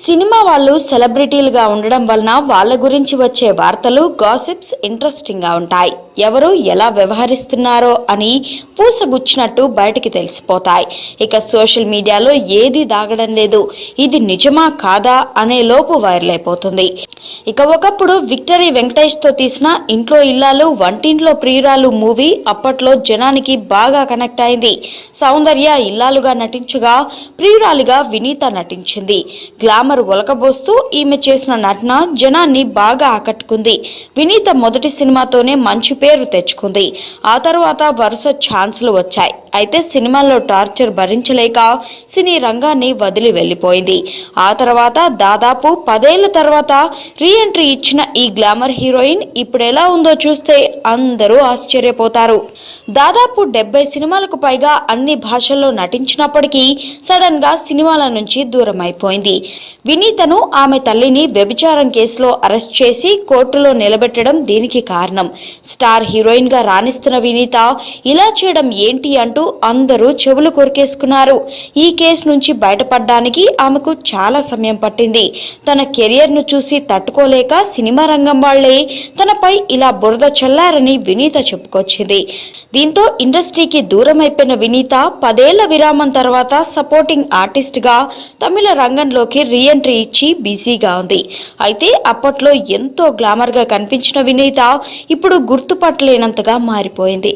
Cinema వాళ్ళు సెలబ్రిటీలుగా ఉండడం వలన వాళ్ళ గురించి వచ్చే వార్తలు గాసిప్స్ ఇంట్రెస్టింగ్ గా ఉంటాయి. ఎవరు ఎలా వ్యవహరిస్తున్నారో అని పూసగుచ్చినట్టు బయటికి తెలిసిపోతాయి. ఇక సోషల్ మీడియాలో ఏది దాగడం లేదు. ఇది నిజమా కాదా అనే లోపు వైరల్ అయిపోతుంది. ఇక ఒకప్పుడు విక్టరీ వెంకటేష్ తో తీసిన ఇంట్లో ఇల్లాలు వంటింట్లో ప్రియురాలు మూవీ అప్పట్లో జనానికి బాగా కనెక్ట్ అయింది. సౌందర్య ఇల్లాలుగా నటించగా ప్రియురాలిగా వినీత నటించింది. గ్లామర్ ఒలకబోస్తూ ఈమె చేసిన నటన జనాన్ని బాగా ఆకట్టుకుంది. వినీత మొదటి సినిమాతోనే మంచి పేరు తెచ్చుకుంది. ఆ తర్వాత వరుస ఛాన్సులు వచ్చాయి. అయితే సినిమాల్లో టార్చర్ భరించలేక సినీ రంగాన్ని వదిలి వెళ్లిపోయింది. ఆ తర్వాత దాదాపు 10 ఏళ్ల తర్వాత రీ ఎంట్రీ ఇచ్చిన ఈ గ్లామర్ హీరోయిన్ ఇప్పుడు ఎలా ఉందో చూస్తే అందరూ ఆశ్చర్యపోతారు. దాదాపు 70 సినిమాలకు పైగా అన్ని భాషల్లో నటించినప్పటికీ సడన్ గా సినిమాల నుంచి దూరం అయిపోయింది. వినీతను ఆమె తల్లిని వ్యభిచారం కేసులో అరెస్ట్ చేసి కోర్టులో నిలబెట్టడం దీనికి కారణం. స్టార్ హీరోయిన్ గా రాణిస్తున్న వినీత ఇలా చేయడం ఏంటి అంటూ అందరూ చెవులు కొరికేసుకున్నారు. ఈ కేసు నుంచి బయటపడడానికి ఆమెకు చాలా సమయం పట్టింది. తన కెరియర్ ను చూసి తట్టుకోలేక సినిమా రంగం వాళ్లే తనపై ఇలా బురద చల్లారని వినీత చెప్పుకొచ్చింది. దీంతో ఇండస్ట్రీకి దూరం అయిపోయిన వినీత 10 ఏళ్ల విరామం తర్వాత సపోర్టింగ్ ఆర్టిస్ట్ గా తమిళ రంగంలోకి రీ ఎంట్రీ ఇచ్చి బిజీగా ఉంది. అయితే అప్పట్లో ఎంతో గ్లామర్ గా కనిపించిన వినీత ఇప్పుడు గుర్తుపట్టలేనంతగా మారిపోయింది.